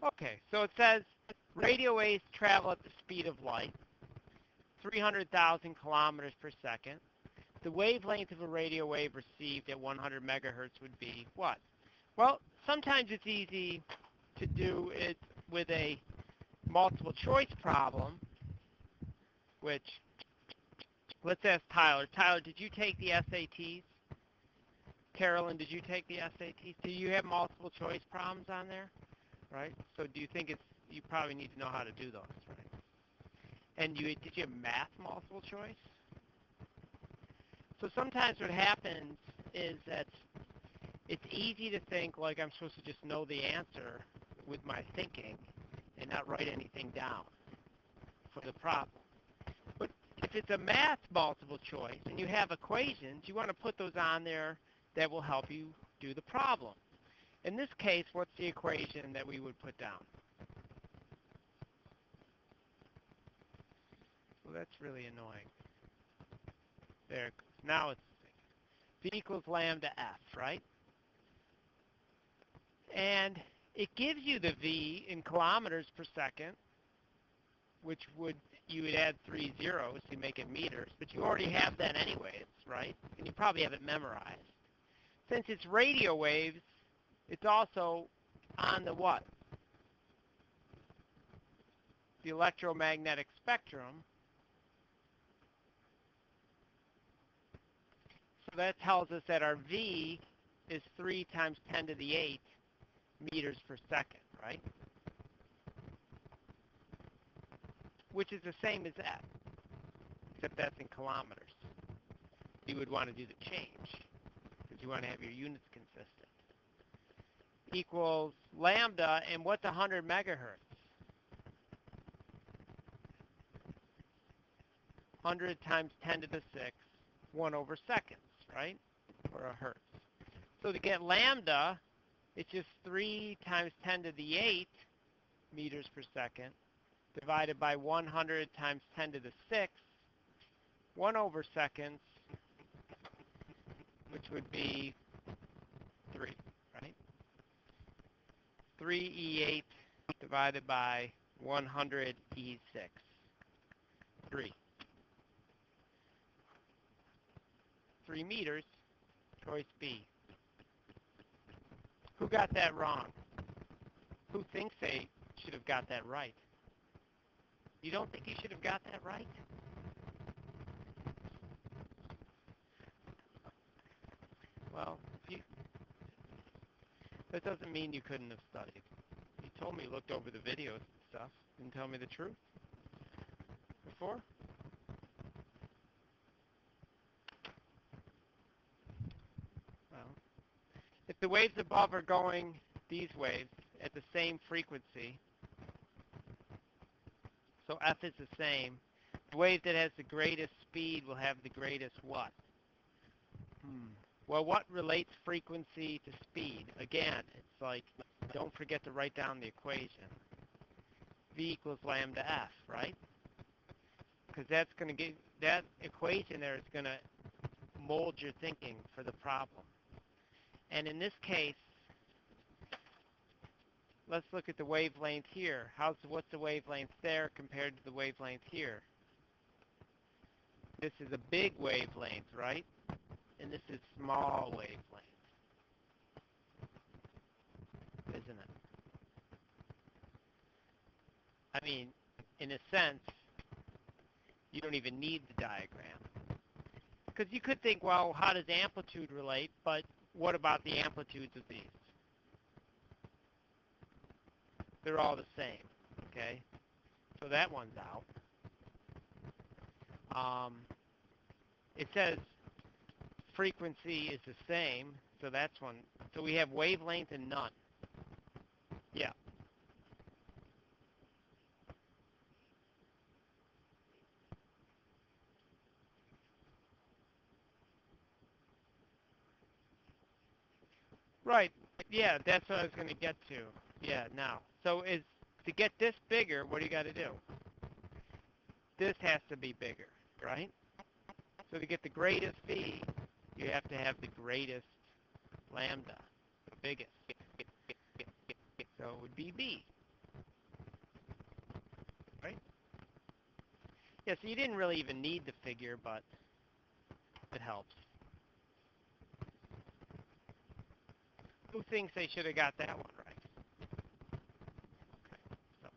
Okay, so it says radio waves travel at the speed of light, 300,000 kilometers per second. The wavelength of a radio wave received at 100 megahertz would be what? Well, sometimes it's easy to do it with a multiple choice problem, which, let's ask Tyler. Tyler, did you take the SATs? Carolyn, did you take the SATs? Do you have multiple choice problems on there? Right? So do you think you probably need to know how to do those, right? And did you have math multiple choice? So sometimes what happens is that it's easy to think like I'm supposed to just know the answer with my thinking and not write anything down for the problem. But if it's a math multiple choice and you have equations, you want to put those on there that will help you do the problem. In this case, what's the equation that we would put down? Well, that's really annoying. There, now it's V equals lambda f, right? And it gives you the V in kilometers per second, which you would add 3 zeros to make it meters, but you already have that anyways, right? And you probably have it memorized. Since it's radio waves, it's also on the what? The electromagnetic spectrum. So that tells us that our V is 3 times 10 to the 8 meters per second, right? Which is the same as that, except that's in kilometers. You would want to do the change, because you want to have your units consistent. Equals lambda, and what's 100 megahertz? 100 times 10 to the 6, 1 over seconds, right? Or a hertz. So to get lambda, it's just 3 times 10 to the 8 meters per second divided by 100 times 10 to the 6, 1 over seconds, which would be 3, right? 3e8 divided by 100e6, 3. 3 meters, choice B. Who got that wrong? Who thinks they should have got that right? You don't think you should have got that right? Well, that doesn't mean you couldn't have studied. You told me you looked over the videos and stuff. Didn't tell me the truth before. Well, if the waves above are going, these waves, at the same frequency, so F is the same, the wave that has the greatest speed will have the greatest what? Well, what relates frequency to speed? Again, it's like, don't forget to write down the equation. V equals lambda F, right? Because that's going to get, that equation there is going to mold your thinking for the problem. And in this case, let's look at the wavelength here. What's the wavelength there compared to the wavelength here? This is a big wavelength, right? And this is small wavelength, isn't it? I mean, in a sense, you don't even need the diagram. Because you could think, well, how does amplitude relate? But what about the amplitudes of these? They're all the same, okay? So that one's out. It says frequency is the same, so that's one. So we have wavelength and none. Yeah. Right. Yeah, that's what I was going to get to. Yeah, now. So to get this bigger, what do you got to do? This has to be bigger, right? So to get the greatest V, you have to have the greatest lambda, the biggest. So it would be B. Yeah, so you didn't really even need the figure, but it helps. Who thinks they should have got that one right? Okay. So,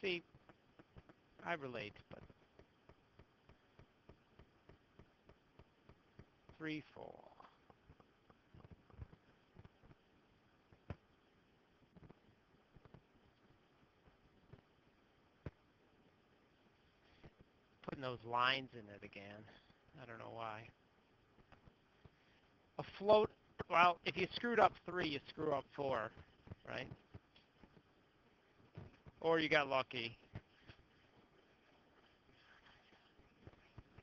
see, I relate, but 3, 4. Putting those lines in it again. I don't know why. A float, well, if you screwed up 3, you screw up 4, right? Or you got lucky.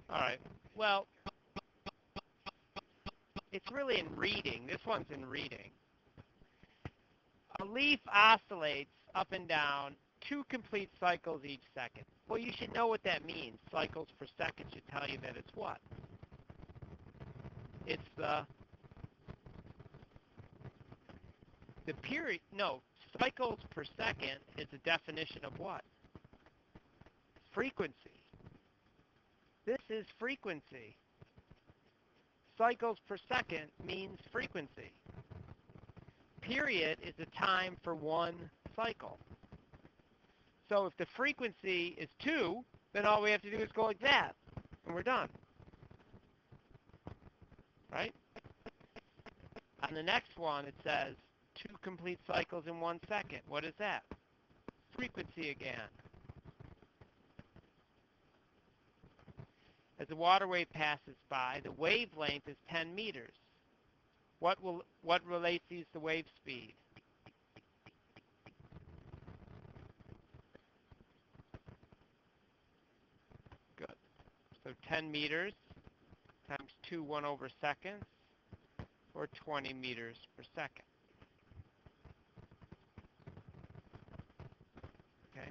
All right. Well, it's really in reading. This one's in reading. A leaf oscillates up and down 2 complete cycles each second. Well, you should know what that means. Cycles per second should tell you that it's what? It's the period. No, cycles per second is a definition of what? Frequency. This is frequency. Cycles per second means frequency. Period is the time for one cycle. So if the frequency is 2, then all we have to do is go like that, and we're done. Right? On the next one, it says 2 complete cycles in 1 second. What is that? Frequency again. As the water wave passes by, the wavelength is 10 meters. What relates these to wave speed? Good. So 10 meters times 2 1/seconds, or 20 meters per second. Okay.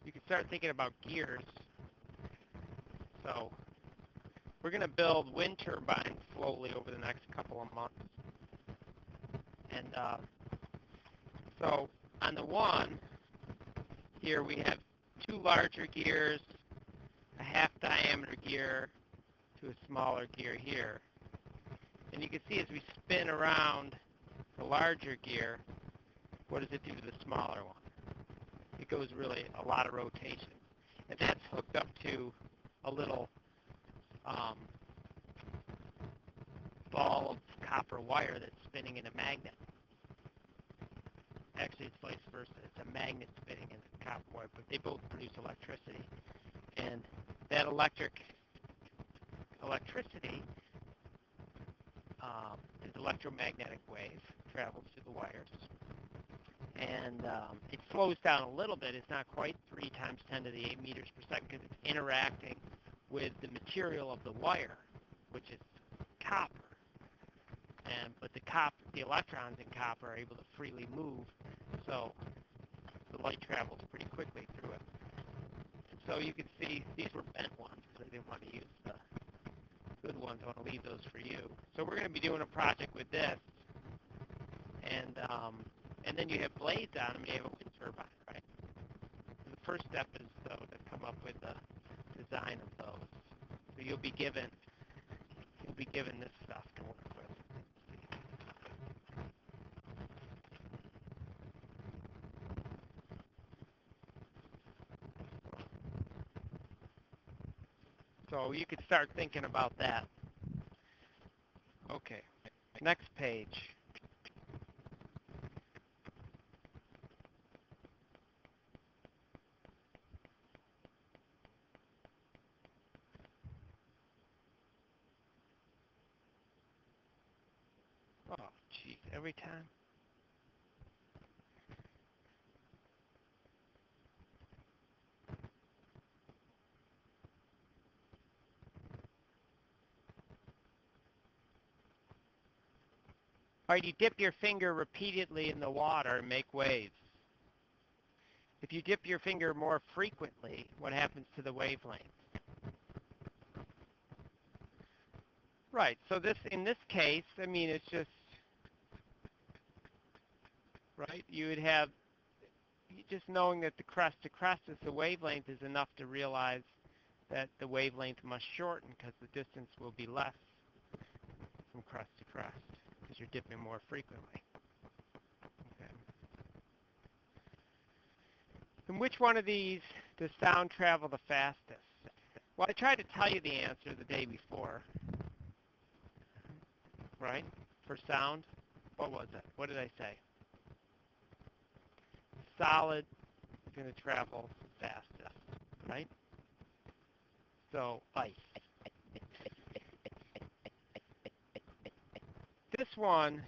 You can start thinking about gears. So we're going to build wind turbines slowly over the next couple of months. And so on the one, here we have 2 larger gears, a half diameter gear to a smaller gear here. And you can see as we spin around the larger gear, what does it do to the smaller one? It goes really a lot of rotation. And that's hooked up to a little ball of copper wire that's spinning in a magnet. Actually, it's vice versa. It's a magnet spinning in a copper wire, but they both produce electricity. And that electricity is electromagnetic wave, travels through the wires. And it slows down a little bit. It's not quite 3 times 10 to the 8 meters per second because it's interacting with the material of the wire, which is copper. But the electrons in copper are able to freely move, so the light travels pretty quickly through it. And so you can see these were bent ones because I didn't want to use the good ones. I want to leave those for you. So we're going to be doing a project with this, and then you have blades on them. You have a wind turbine, right? So the first step is though to come up with the design of those. So you'll be given this stuff to work with. So you could start thinking about that. Okay, next page. Oh, geez, every time. All right, you dip your finger repeatedly in the water and make waves. If you dip your finger more frequently, what happens to the wavelength? Right. So this, in this case, I mean, it's just, right, you would have, just knowing that the crest to crest is the wavelength is enough to realize that the wavelength must shorten because the distance will be less from crest to crest because you're dipping more frequently. Okay. And which one of these does sound travel the fastest? Well, I tried to tell you the answer the day before, right? For sound, what was it? What did I say? Solid is going to travel fastest, right? So ice. This one,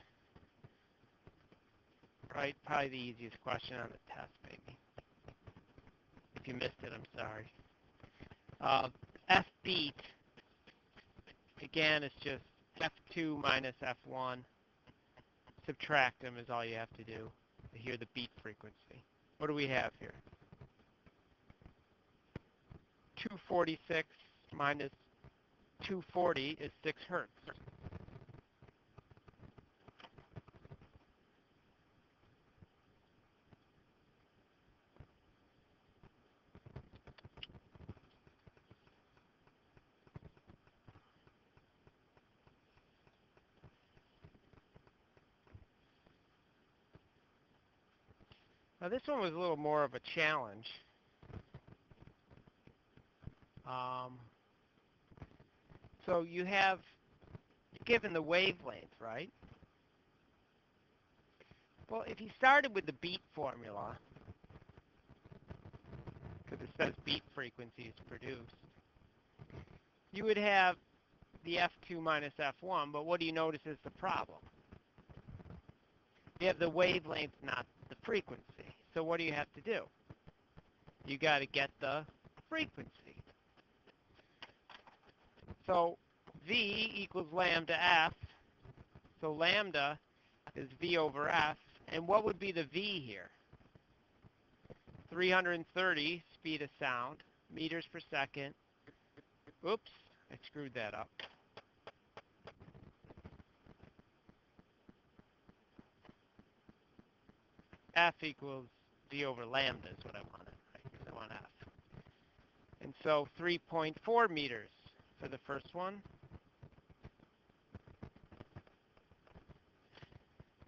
right, probably the easiest question on the test, maybe. If you missed it, I'm sorry. F beat, again, is just F2 minus F1. Subtract them is all you have to do to hear the beat frequency. What do we have here? 246 minus 240 is 6 hertz. Now this one was a little more of a challenge. So you have, given the wavelength, right? Well, if you started with the beat formula, because it says beat frequencies produced, you would have the F2 minus F1, but what do you notice is the problem? You have the wavelength, not the frequency. So what do you have to do? You got to get the frequency. So V equals lambda F. So lambda is V over F. And what would be the V here? 330 speed of sound, meters per second. Oops, I screwed that up. F equals V over lambda is what I wanted, right? Because I want F. And so 3.4 meters for the first one.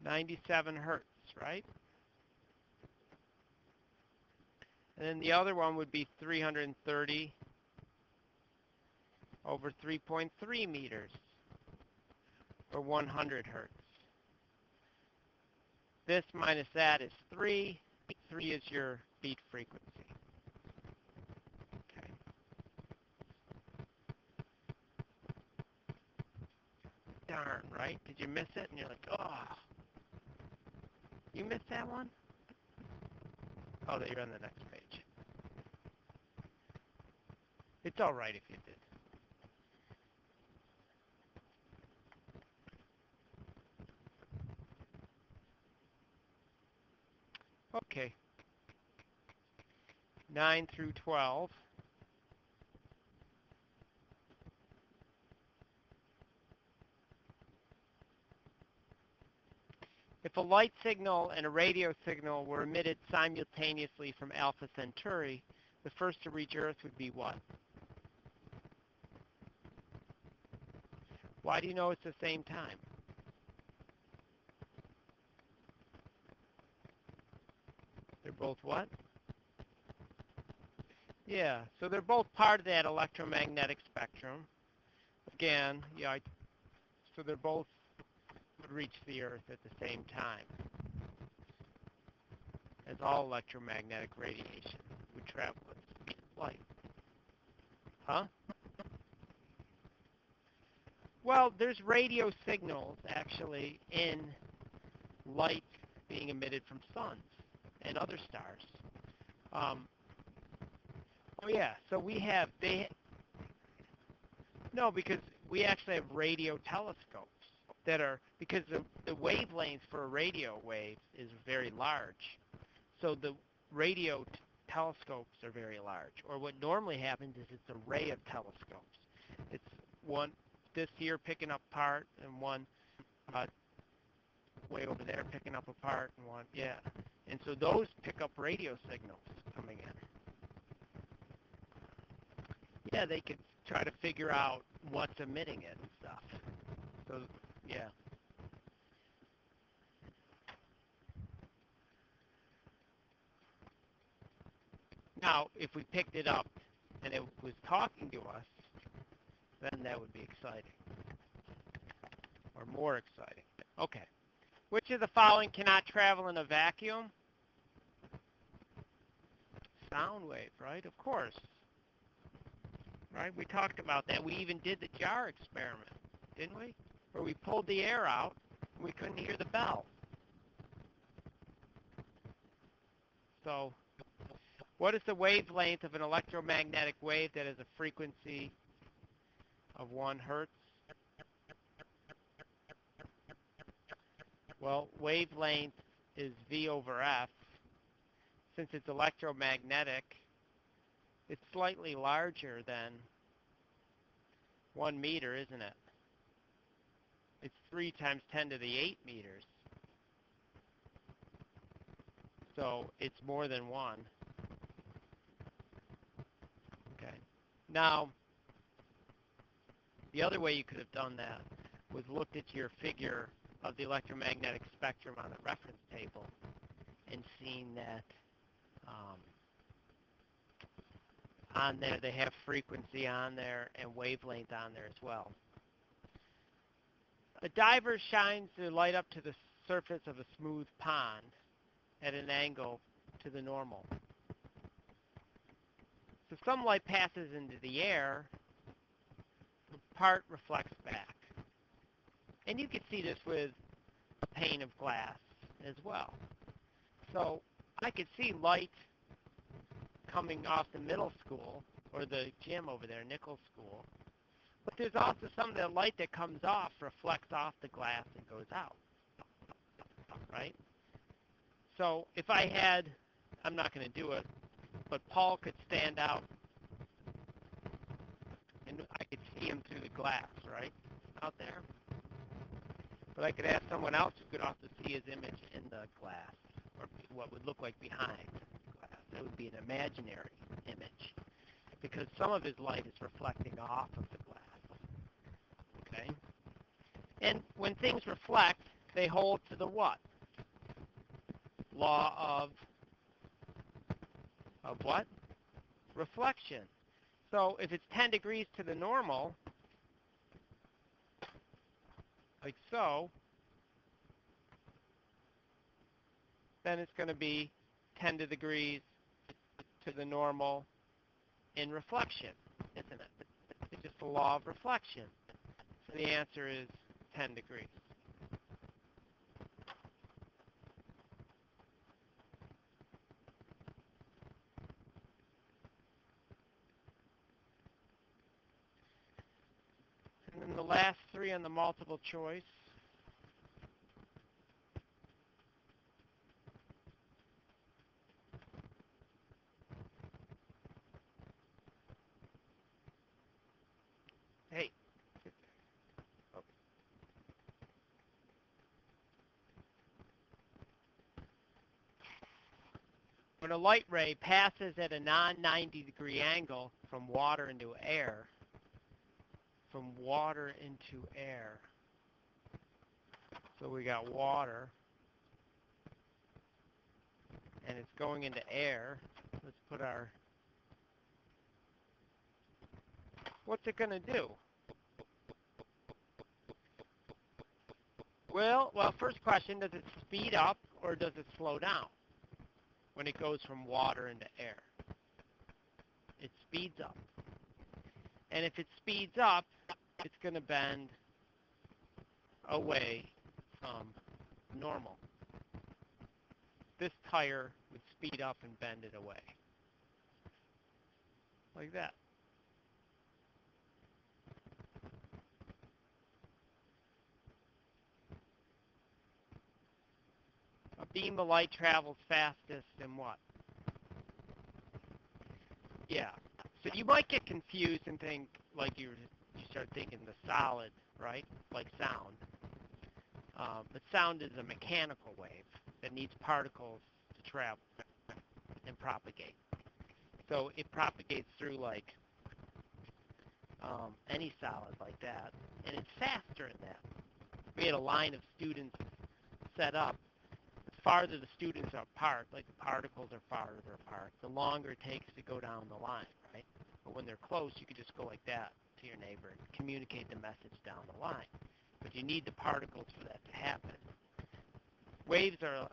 97 hertz, right? And then the other one would be 330 over 3.3 meters, or 100 hertz. This minus that is 3. 3 is your beat frequency. Okay. Darn, right? Did you miss it? And you're like, oh. You missed that one? Oh, you're on the next page. It's all right if you did. Okay. 9 through 12. If a light signal and a radio signal were emitted simultaneously from Alpha Centauri, the first to reach Earth would be what? Why do you know it's the same time? They're both what? Yeah, so they're both part of that electromagnetic spectrum. Again, yeah, so they're both would reach the Earth at the same time, as all electromagnetic radiation would travel at the speed of light. Huh? Well, there's radio signals, actually, in light being emitted from suns and other stars. Oh, yeah, so we have, no, because we actually have radio telescopes that are, because the wavelength for a radio wave is very large. So the radio telescopes are very large. Or what normally happens is it's a ray of telescopes. It's one, this here picking up part, and one uh, way over there picking up a part, and one, yeah. And so those pick up radio signals coming in. Yeah, they could try to figure out what's emitting it and stuff. So, yeah. Now, if we picked it up and it was talking to us, then that would be exciting. Or more exciting. Okay. Which of the following cannot travel in a vacuum? Sound wave, right? Of course. Right? We talked about that. We even did the jar experiment, didn't we? Where we pulled the air out and we couldn't hear the bell. So, what is the wavelength of an electromagnetic wave that has a frequency of 1 hertz? Well, wavelength is V over F. Since it's electromagnetic, it's slightly larger than 1 meter, isn't it? It's 3 times 10 to the 8 meters. So it's more than 1. Okay. Now, the other way you could have done that was looked at your figure of the electromagnetic spectrum on the reference table and seen that on there they have frequency on there and wavelength on there as well. A diver shines their light up to the surface of a smooth pond at an angle to the normal. So some light passes into the air, the part reflects back. And you can see this with a pane of glass as well. So I could see light coming off the middle school, or the gym over there, Nichols School. But there's also some of the light that comes off, reflects off the glass and goes out, right? So if I had, I'm not going to do it, but Paul could stand out and I could see him through the glass, right, out there. But I could ask someone else who could also see his image in the glass, or what would look like behind the glass. It would be an imaginary image, because some of his light is reflecting off of the glass. Okay? And when things reflect, they hold to the what? Law of what? Reflection. So if it's 10 degrees to the normal, like so, then it's going to be 10 degrees to the normal in reflection, isn't it? It's just the law of reflection. So the answer is 10 degrees. And then the last 3 on the multiple choice. Hey. When a light ray passes at a non-90 degree angle from water into air, so we got water, and it's going into air. Let's put our, what's it going to do? Well, first question, does it speed up or does it slow down when it goes from water into air? It speeds up. And if it speeds up, it's going to bend away from normal. This tire would speed up and bend it away. Like that. A beam of light travels fastest in what? Yeah. So you might get confused and think, like you start thinking the solid, right? Like sound. But sound is a mechanical wave that needs particles to travel and propagate. So it propagates through like any solid like that, and it's faster in that. We had a line of students set up. The farther the students are apart, like the particles are farther apart, the longer it takes to go down the line, right? But when they're close, you can just go like that to your neighbor and communicate the message down the line. But you need the particles for that to happen. Waves are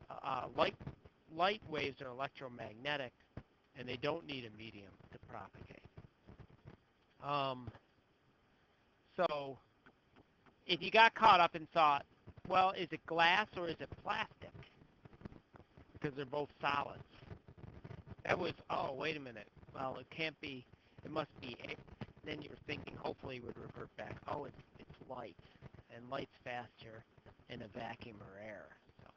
light waves are electromagnetic, and they don't need a medium to propagate. So if you got caught up and thought, well, is it glass or is it plastic? Because they're both solids. That was, oh, wait a minute. Well, it can't be, it must be air. Then you were thinking, hopefully it would revert back. Oh, it's light, and light's faster in a vacuum or air. So.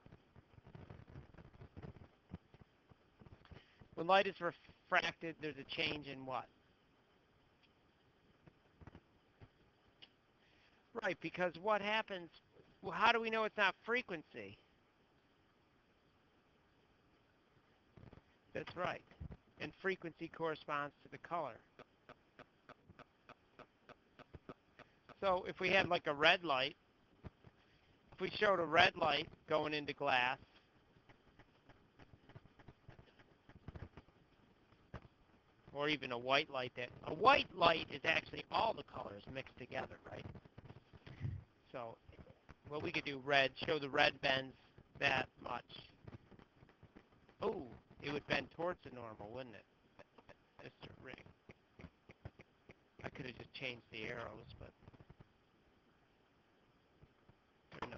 When light is refracted, there's a change in what? Right, because what happens, well, how do we know it's not frequency? That's right. And frequency corresponds to the color. So if we had like a red light, if we showed a red light going into glass, or even a white light, a white light is actually all the colors mixed together, right? So, well, we could do red, show the red bends that much. Oh, it would bend towards the normal, wouldn't it? Mr. Ring. I could have just changed the arrows, but no.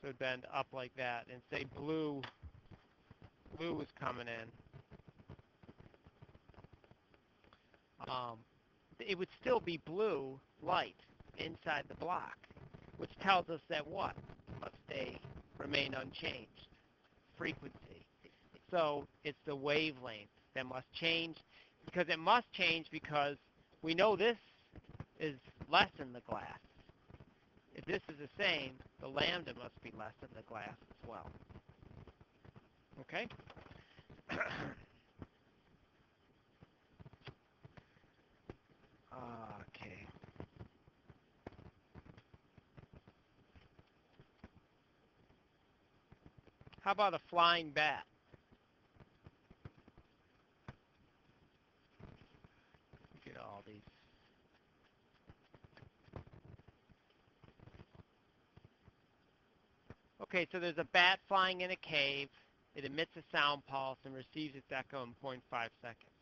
So it'd bend up like that, and say blue was coming in. It would still be blue light inside the block, which tells us that what? Must remain unchanged. Frequency. So it's the wavelength that must change, because it must change because we know this is less in the glass. If this is the same, the lambda must be less in the glass as well. Okay? Okay. How about a flying bat? Look at all these. Okay, so there's a bat flying in a cave. It emits a sound pulse and receives its echo in 0.5 seconds.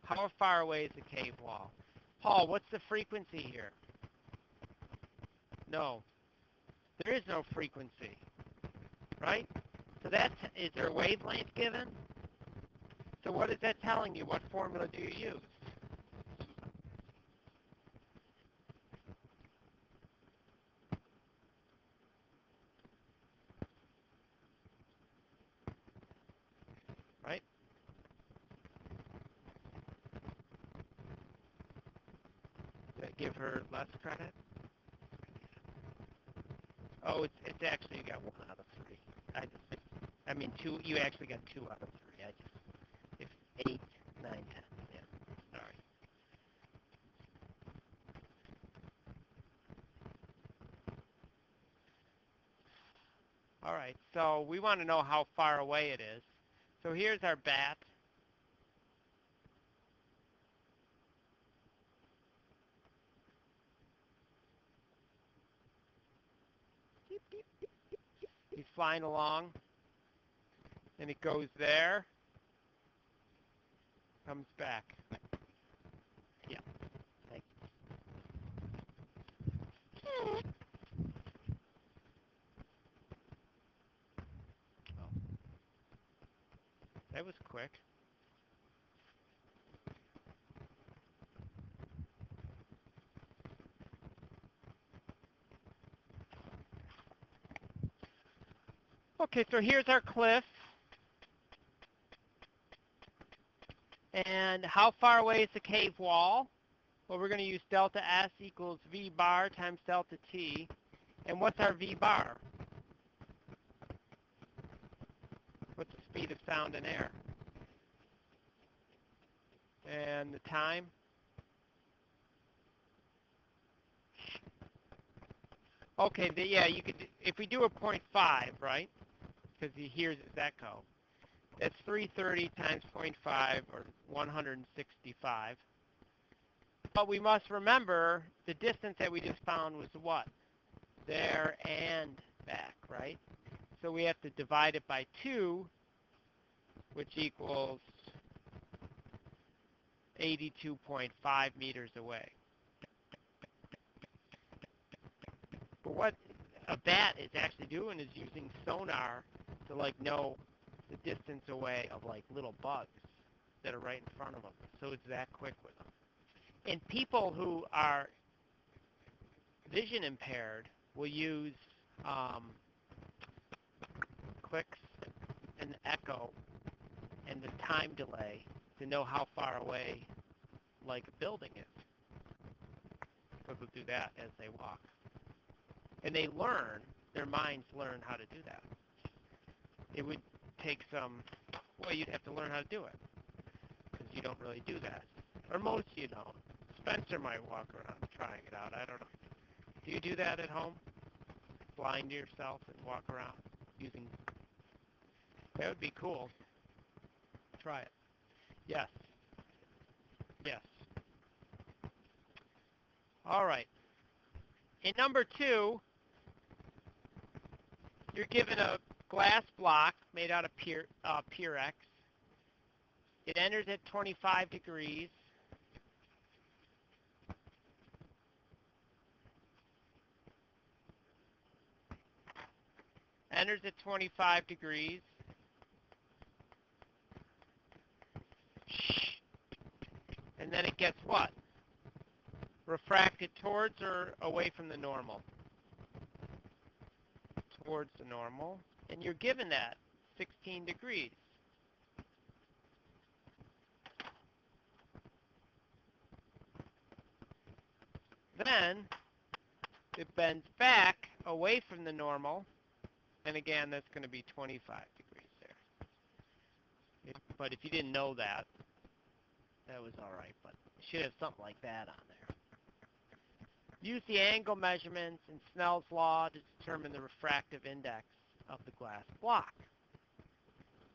How far away is the cave wall? Paul, what's the frequency here? No. There is no frequency, right? So is there a wavelength given? So what is that telling you? What formula do you use? Right? Did I give her less credit? Oh, it's actually, you got 1 out of 3. I mean 2, you actually got 2 out of 3. If 8, 9, 10, yeah, sorry. All right, so we want to know how far away it is. So here's our bat. He's flying along, and it goes there, comes back. Yeah, thanks. Oh, that was quick. Okay, so here's our cliff. And how far away is the cave wall? Well, we're going to use delta S equals V bar times delta T. And what's our V bar? What's the speed of sound in air? And the time? Okay, yeah, you could, if we do a 0.5, right? Because he hears his echo. That's 330 times 0.5, or 165. But we must remember the distance that we just found was what? There and back, right? So we have to divide it by 2, which equals 82.5 meters away. But what a bat is actually doing is using sonar to like know the distance away of like little bugs that are right in front of them. So it's that quick with them. And people who are vision impaired will use clicks and echo and the time delay to know how far away like a building is. So they'll do that as they walk. And they learn, their minds learn how to do that. It would take some, well, you'd have to learn how to do it, because you don't really do that. Or most of you don't. Spencer might walk around trying it out, I don't know. Do you do that at home? Blind yourself and walk around using, that would be cool. Try it. Yes. Yes. All right. In number 2, you're given a glass block made out of Pyrex. It enters at 25 degrees. Enters at 25 degrees. And then it gets what? Refracted towards or away from the normal? Towards the normal. And you're given that 16 degrees. Then it bends back away from the normal. And again, that's going to be 25 degrees there. But if you didn't know that, that was all right. But you should have something like that on there. Use the angle measurements in Snell's law to determine the refractive index of the glass block.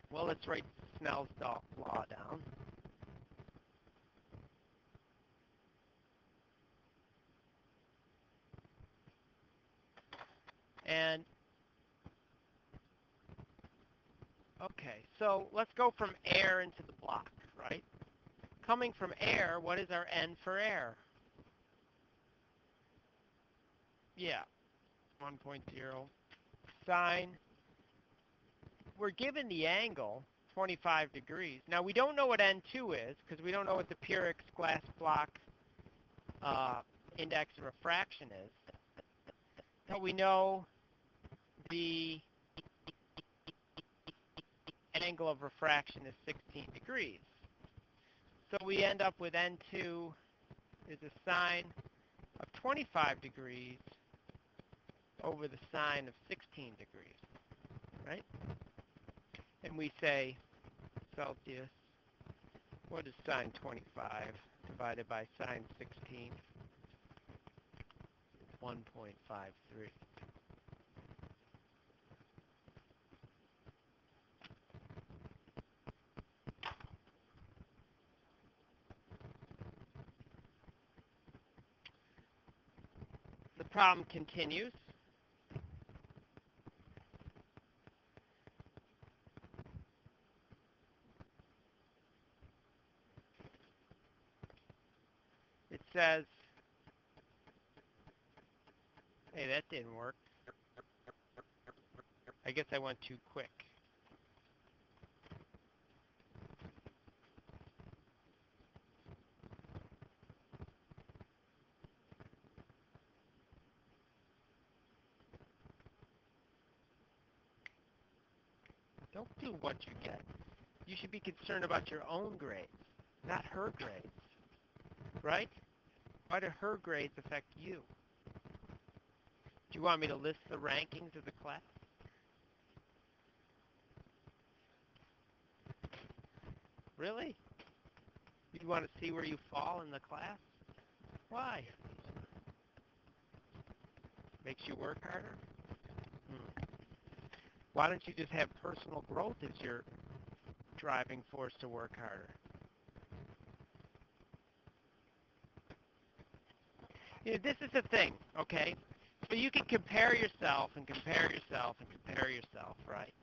Well, let's write Snell's law down. And, okay, so let's go from air into the block, right? Coming from air, what is our N for air? Yeah, 1.0 sine. We're given the angle, 25 degrees. Now, we don't know what N2 is because we don't know what the Pyrex glass block index of refraction is. But we know the angle of refraction is 16 degrees. So we end up with N2 is a sine of 25 degrees over the sine of 16 degrees, right? And we say Celsius, what is sine 25 divided by sine 16? 1.53. The problem continues. It says, hey, that didn't work. I guess I went too quick. Don't do what you get. You should be concerned about your own grades, not her grades, right? Why do her grades affect you? Do you want me to list the rankings of the class? Really? You want to see where you fall in the class? Why? Makes you work harder? Hmm. Why don't you just have personal growth as your driving force to work harder? You know, this is the thing, okay? So you can compare yourself and compare yourself and compare yourself, right?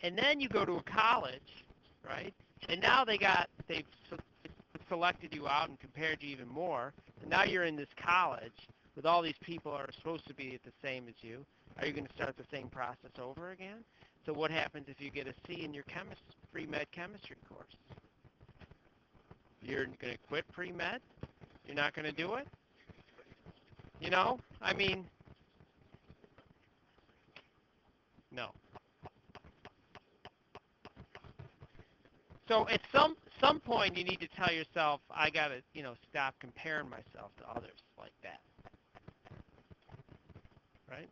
And then you go to a college, right? And now they've selected you out and compared you even more. And now you're in this college with all these people who are supposed to be the same as you. Are you going to start the same process over again? So what happens if you get a C in your pre-med chemistry course? You're going to quit pre-med? You're not going to do it? You know, I mean, no. So at some point, you need to tell yourself, I gotta, stop comparing myself to others like that, right?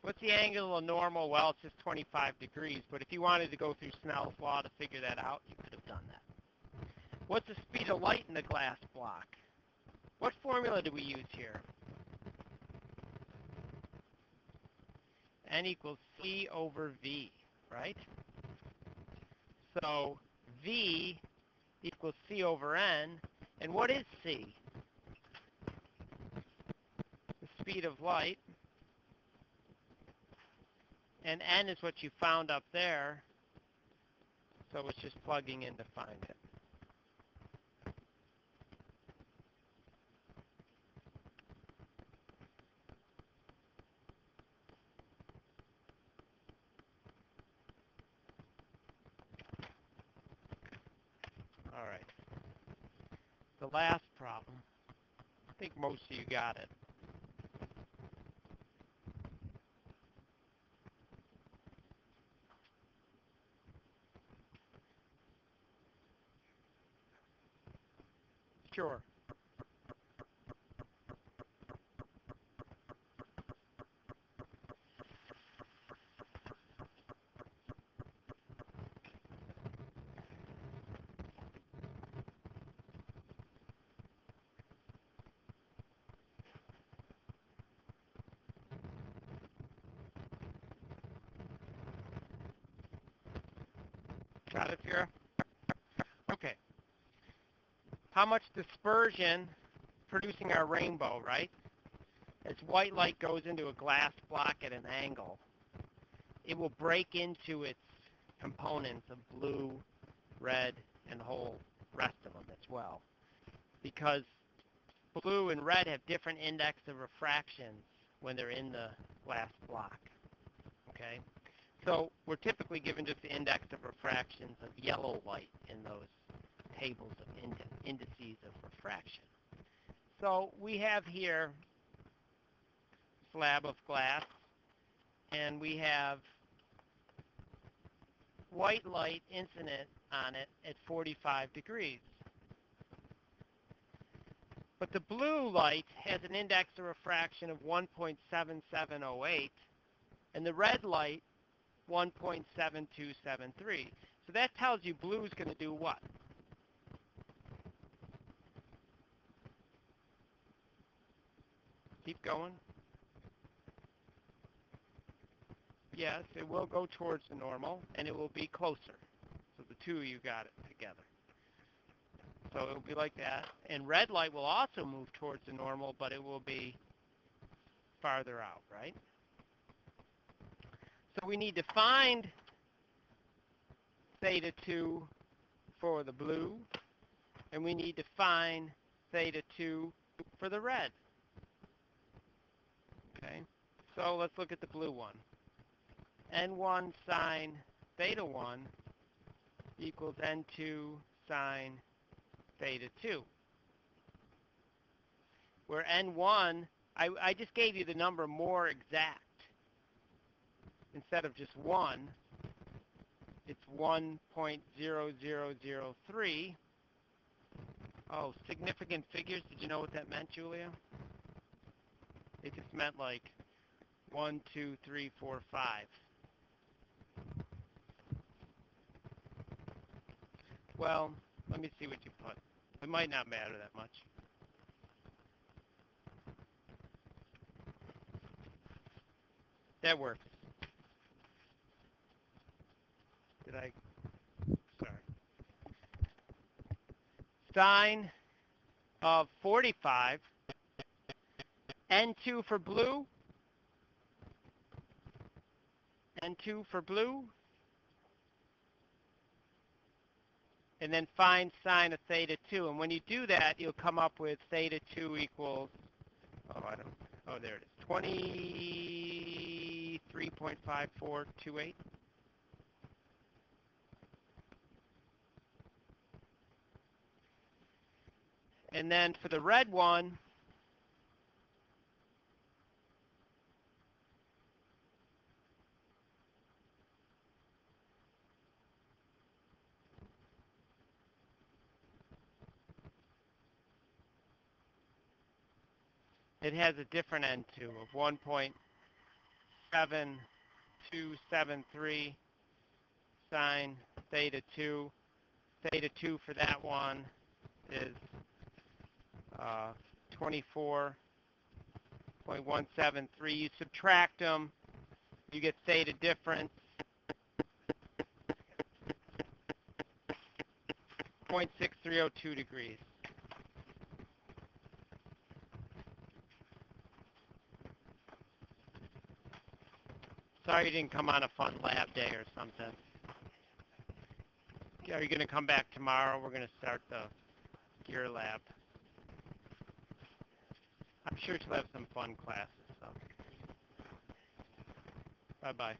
What's the angle of normal? Well, it's just 25 degrees. But if you wanted to go through Snell's law to figure that out, you could have done that. What's the speed of light in the glass block? What formula do we use here? N equals C over V, right? So V equals C over N. And what is C? The speed of light. And N is what you found up there. So it's just plugging in to find it. All right. The last problem. I think most of you got it. Sure. Got it, Vera? Okay. How much dispersion producing our rainbow, right? As white light goes into a glass block at an angle, it will break into its components of blue, red, and the whole rest of them as well. Because blue and red have different index of refraction when they're in the glass block. Okay? So we're typically given just the index of refractions of yellow light in those tables of indices of refraction. So we have here a slab of glass, and we have white light incident on it at 45 degrees. But the blue light has an index of refraction of 1.7708, and the red light 1.7273. So that tells you blue is going to do what? Keep going. Yes, it will go towards the normal, and it will be closer. So the two of you got it together. So it will be like that. And red light will also move towards the normal, but it will be farther out, right? So we need to find theta 2 for the blue, and we need to find theta 2 for the red. Okay, so let's look at the blue one. N1 sine theta 1 equals N2 sine theta 2. Where N1, I just gave you the number more exact. Instead of just 1, it's 1.0003. Oh, significant figures. Did you know what that meant, Julia? It just meant like 1, 2, 3, 4, 5. Well, let me see what you put. It might not matter that much. That works. Did I? Sorry. Sine of 45. N2 for blue. N2 for blue. And then find sine of theta 2. And when you do that, you'll come up with theta 2 equals, there it is, 23.5428. And then for the red one, it has a different N2 of 1.7273 sine theta 2. Theta 2 for that one is 24.173. You subtract them, you get theta difference, 0.6302 degrees. Sorry you didn't come on a fun lab day or something. Are you going to come back tomorrow? We're going to start the gear lab. I'm sure she'll have some fun classes. So. Bye-bye.